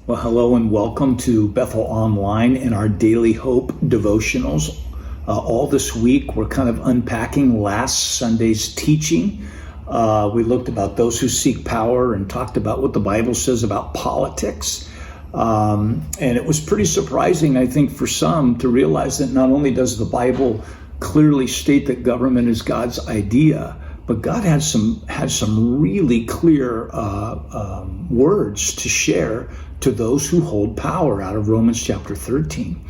Well, hello and welcome to Bethel Online and our Daily Hope devotionals. All this week, we're kind of unpacking last Sunday's teaching. We looked about those who seek power and talked about what the Bible says about politics. And it was pretty surprising, I think, for some to realize that not only does the Bible clearly state that government is God's idea, but God had some really clear words to share to those who hold power out of Romans chapter 13.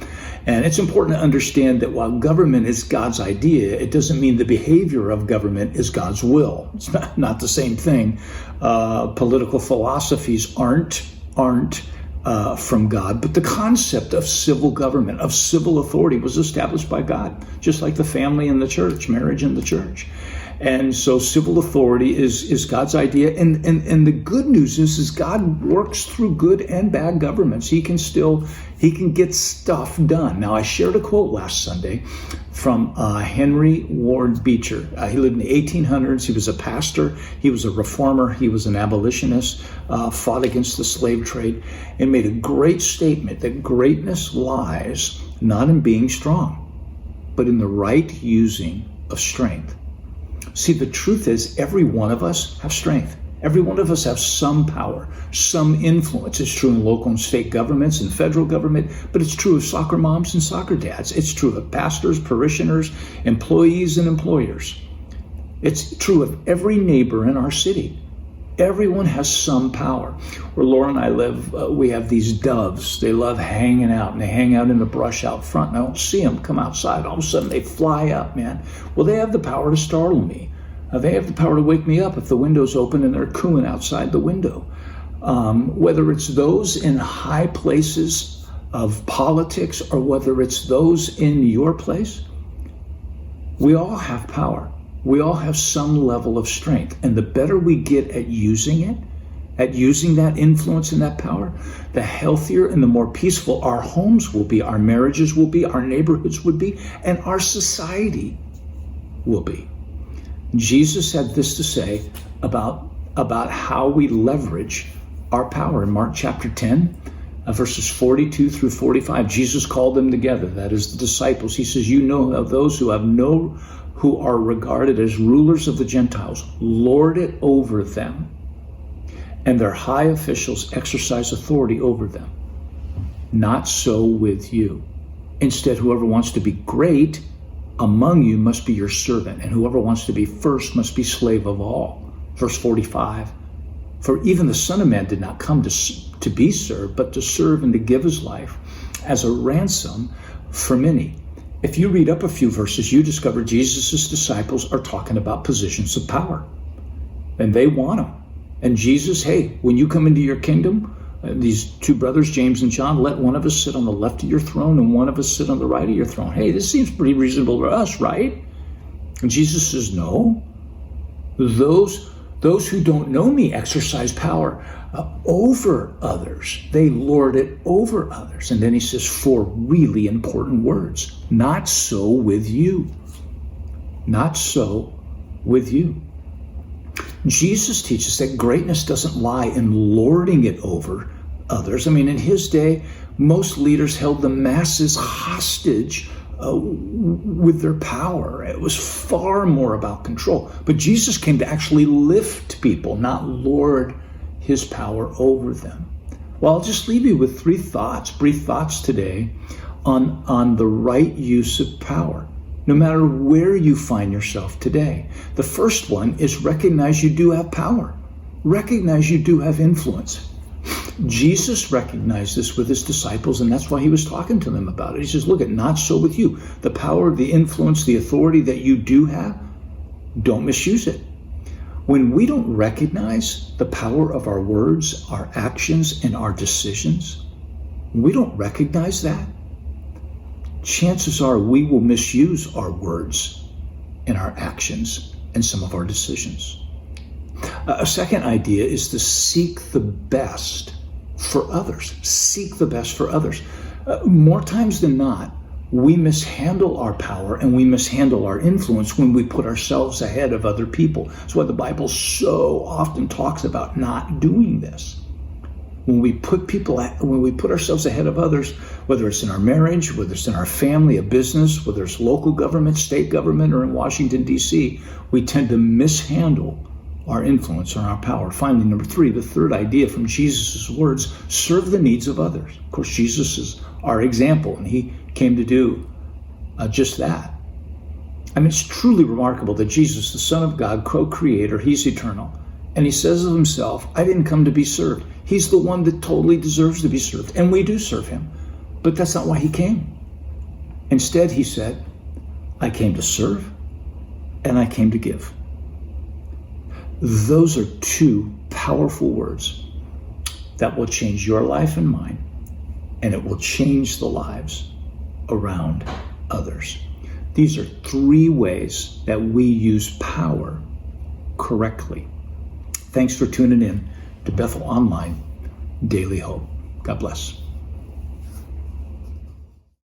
And it's important to understand that while government is God's idea, it doesn't mean the behavior of government is God's will. It's not the same thing. Political philosophies aren't from God, but the concept of civil government, of civil authority, was established by God, just like the family and the church, marriage and the church. And so civil authority is God's idea. And the good news is God works through good and bad governments. He can get stuff done. Now, I shared a quote last Sunday from Henry Ward Beecher. He lived in the 1800s. He was a pastor. He was a reformer. He was an abolitionist, fought against the slave trade, and made a great statement that greatness lies not in being strong, but in the right using of strength. See, the truth is every one of us have strength. Every one of us have some power, some influence. It's true in local and state governments and federal government, but it's true of soccer moms and soccer dads. It's true of pastors, parishioners, employees, and employers. It's true of every neighbor in our city. Everyone has some power. Where Laura and I live, we have these doves. They love hanging out, and they hang out in the brush out front, and I don't see them come outside. All of a sudden, they fly up, man. Well, they have the power to startle me. They have the power to wake me up if the window's open and they're cooing outside the window. Whether it's those in high places of politics or whether it's those in your place, we all have power. We all have some level of strength. And the better we get at using it, at using that influence and that power, the healthier and the more peaceful our homes will be, our marriages will be, our neighborhoods would be, and our society will be. Jesus had this to say about how we leverage our power. In Mark chapter 10, verses 42 through 45, Jesus called them together, that is the disciples. He says, you know of those who are regarded as rulers of the Gentiles, lord it over them, and their high officials exercise authority over them. Not so with you. Instead, whoever wants to be great among you must be your servant, and whoever wants to be first must be slave of all. Verse 45, for even the Son of Man did not come to be served, but to serve and to give his life as a ransom for many. If you read up a few verses, you discover Jesus' disciples are talking about positions of power, and they want them. And Jesus, hey, when you come into your kingdom, these two brothers, James and John, let one of us sit on the left of your throne and one of us sit on the right of your throne. Hey, this seems pretty reasonable to us, right? And Jesus says, no. Those who don't know me exercise power over others. They lord it over others. And then he says four really important words. Not so with you. Not so with you. Jesus teaches that greatness doesn't lie in lording it over others. I mean, in his day, most leaders held the masses hostage with their power. It was far more about control. But Jesus came to actually lift people, not lord his power over them. Well, I'll just leave you with brief thoughts today on the right use of power, no matter where you find yourself today. The first one is recognize you do have power. Recognize you do have influence. Jesus recognized this with his disciples, and that's why he was talking to them about it. He says, look, not so with you. The power, the influence, the authority that you do have, don't misuse it. When we don't recognize the power of our words, our actions, and our decisions, when we don't recognize that, chances are we will misuse our words and our actions and some of our decisions. A second idea is to seek the best for others. Seek the best for others. More times than not, we mishandle our power and we mishandle our influence when we put ourselves ahead of other people. That's why the Bible so often talks about not doing this. When we put ourselves ahead of others, whether it's in our marriage, whether it's in our family, a business, whether it's local government, state government, or in Washington, D.C., we tend to mishandle our influence and our power. Finally, number 3, the third idea from Jesus' words, serve the needs of others. Of course, Jesus is our example, and he came to do just that. I mean, it's truly remarkable that Jesus, the Son of God, co-creator, he's eternal. And he says of himself, I didn't come to be served. He's the one that totally deserves to be served. And we do serve him. But that's not why he came. Instead, he said, I came to serve and I came to give. Those are 2 powerful words that will change your life and mine. And it will change the lives around others. These are 3 ways that we use power correctly. Thanks for tuning in to Bethel Online Daily Hope. God bless.